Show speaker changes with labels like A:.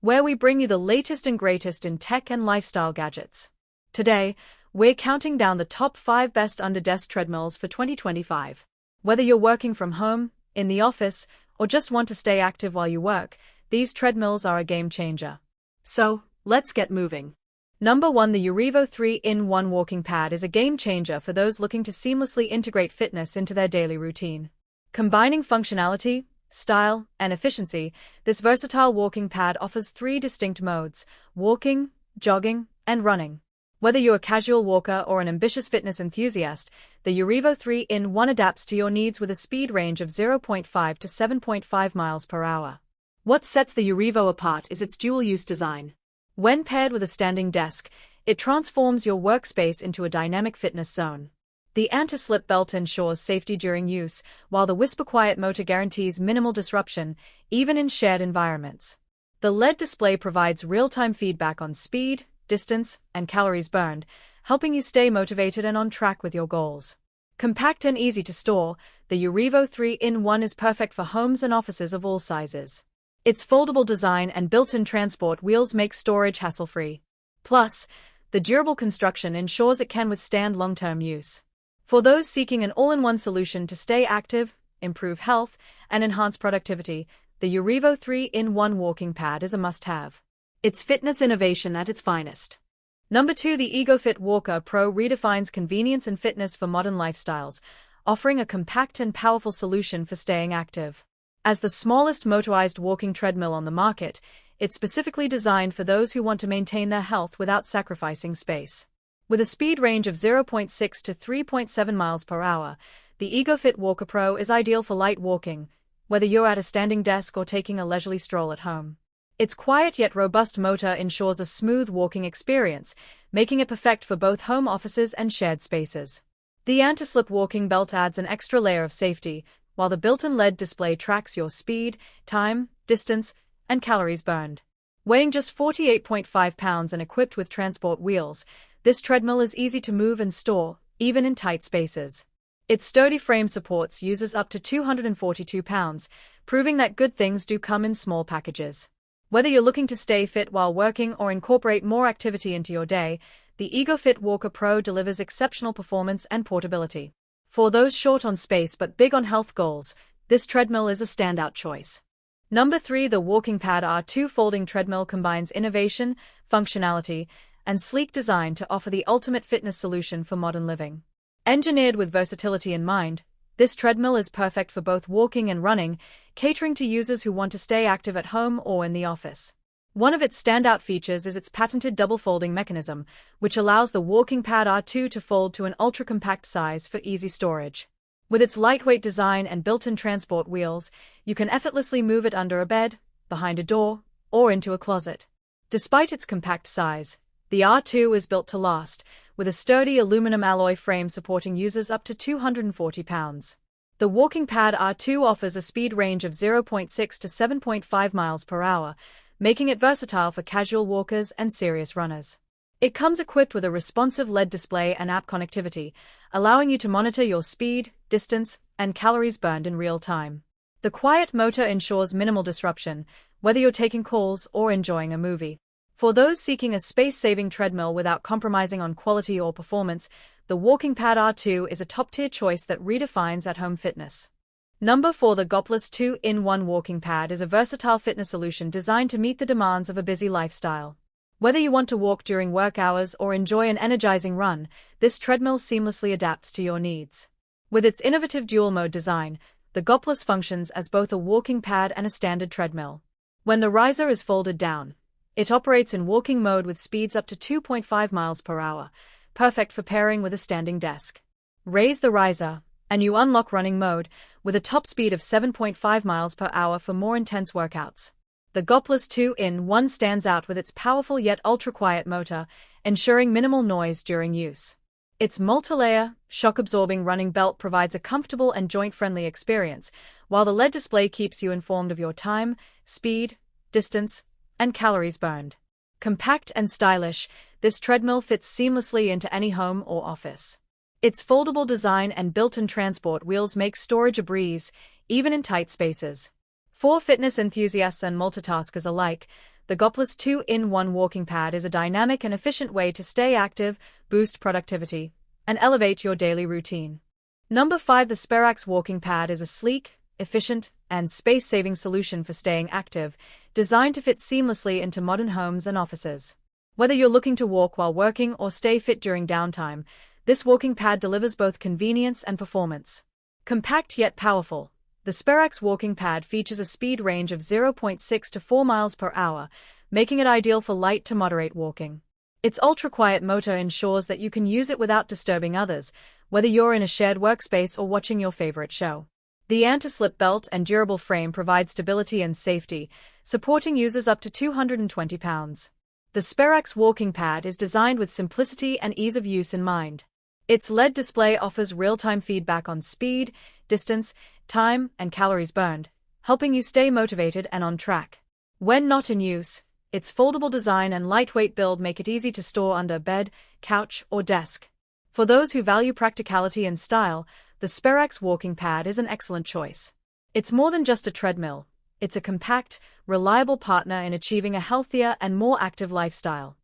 A: where we bring you the latest and greatest in tech and lifestyle gadgets. Today, we're counting down the top 5 best under-desk treadmills for 2025. Whether you're working from home, in the office, or just want to stay active while you work, these treadmills are a game changer. So, let's get moving. Number 1. The Urevo 3-in-1 Walking Pad is a game changer for those looking to seamlessly integrate fitness into their daily routine. Combining functionality, style, and efficiency, this versatile walking pad offers 3 distinct modes: walking, jogging, and running. Whether you're a casual walker or an ambitious fitness enthusiast, the Urevo 3-in-1 adapts to your needs with a speed range of 0.5 to 7.5 miles per hour. What sets the Urevo apart is its dual-use design. When paired with a standing desk, it transforms your workspace into a dynamic fitness zone. The anti-slip belt ensures safety during use, while the whisper-quiet motor guarantees minimal disruption, even in shared environments. The LED display provides real-time feedback on speed, distance, and calories burned, helping you stay motivated and on track with your goals. Compact and easy to store, the Urevo 3-in-1 is perfect for homes and offices of all sizes. Its foldable design and built-in transport wheels make storage hassle-free. Plus, the durable construction ensures it can withstand long-term use. For those seeking an all-in-one solution to stay active, improve health, and enhance productivity, the Urevo 3-in-1 Walking Pad is a must-have. It's fitness innovation at its finest. Number 2. The Egofit Walker Pro redefines convenience and fitness for modern lifestyles, offering a compact and powerful solution for staying active. As the smallest motorized walking treadmill on the market, it's specifically designed for those who want to maintain their health without sacrificing space. With a speed range of 0.6 to 3.7 miles per hour, the Egofit Walker Pro is ideal for light walking, whether you're at a standing desk or taking a leisurely stroll at home. Its quiet yet robust motor ensures a smooth walking experience, making it perfect for both home offices and shared spaces. The anti-slip walking belt adds an extra layer of safety, while the built-in LED display tracks your speed, time, distance, and calories burned. Weighing just 48.5 pounds and equipped with transport wheels, this treadmill is easy to move and store, even in tight spaces. Its sturdy frame supports users up to 242 pounds, proving that good things do come in small packages. Whether you're looking to stay fit while working or incorporate more activity into your day, the Egofit Walker Pro delivers exceptional performance and portability. For those short on space but big on health goals, this treadmill is a standout choice. Number 3. The WalkingPad R2 folding treadmill combines innovation, functionality, and sleek design to offer the ultimate fitness solution for modern living. Engineered with versatility in mind, this treadmill is perfect for both walking and running, catering to users who want to stay active at home or in the office. One of its standout features is its patented double-folding mechanism, which allows the WalkingPad R2 to fold to an ultra-compact size for easy storage. With its lightweight design and built-in transport wheels, you can effortlessly move it under a bed, behind a door, or into a closet. Despite its compact size, the R2 is built to last, with a sturdy aluminum alloy frame supporting users up to 240 pounds. The WalkingPad R2 offers a speed range of 0.6 to 7.5 miles per hour, making it versatile for casual walkers and serious runners. It comes equipped with a responsive LED display and app connectivity, allowing you to monitor your speed, distance, and calories burned in real time. The quiet motor ensures minimal disruption, whether you're taking calls or enjoying a movie. For those seeking a space-saving treadmill without compromising on quality or performance, the WalkingPad R2 is a top-tier choice that redefines at-home fitness. Number 4. The Goplus 2-in-1 Walking Pad is a versatile fitness solution designed to meet the demands of a busy lifestyle. Whether you want to walk during work hours or enjoy an energizing run, this treadmill seamlessly adapts to your needs. With its innovative dual-mode design, the Goplus functions as both a walking pad and a standard treadmill. When the riser is folded down, it operates in walking mode with speeds up to 2.5 miles per hour, perfect for pairing with a standing desk. Raise the riser, and you unlock running mode, with a top speed of 7.5 miles per hour for more intense workouts. The Goplus 2-in-1 stands out with its powerful yet ultra-quiet motor, ensuring minimal noise during use. Its multi-layer, shock-absorbing running belt provides a comfortable and joint-friendly experience, while the LED display keeps you informed of your time, speed, distance, and calories burned. Compact and stylish, this treadmill fits seamlessly into any home or office. Its foldable design and built-in transport wheels make storage a breeze, even in tight spaces. For fitness enthusiasts and multitaskers alike, the Goplus 2-in-1 walking pad is a dynamic and efficient way to stay active, boost productivity, and elevate your daily routine. Number 5. The Sperax Walking Pad is a sleek, efficient, and space-saving solution for staying active, designed to fit seamlessly into modern homes and offices. Whether you're looking to walk while working or stay fit during downtime, this walking pad delivers both convenience and performance. Compact yet powerful, the Sperax Walking Pad features a speed range of 0.6 to 4 miles per hour, making it ideal for light to moderate walking. Its ultra-quiet motor ensures that you can use it without disturbing others, whether you're in a shared workspace or watching your favorite show. The anti-slip belt and durable frame provide stability and safety, supporting users up to 220 pounds. The Sperax Walking Pad is designed with simplicity and ease of use in mind. Its LED display offers real-time feedback on speed, distance, time, and calories burned, helping you stay motivated and on track. When not in use, its foldable design and lightweight build make it easy to store under a bed, couch, or desk. For those who value practicality and style, the Sperax Walking Pad is an excellent choice. It's more than just a treadmill. It's a compact, reliable partner in achieving a healthier and more active lifestyle.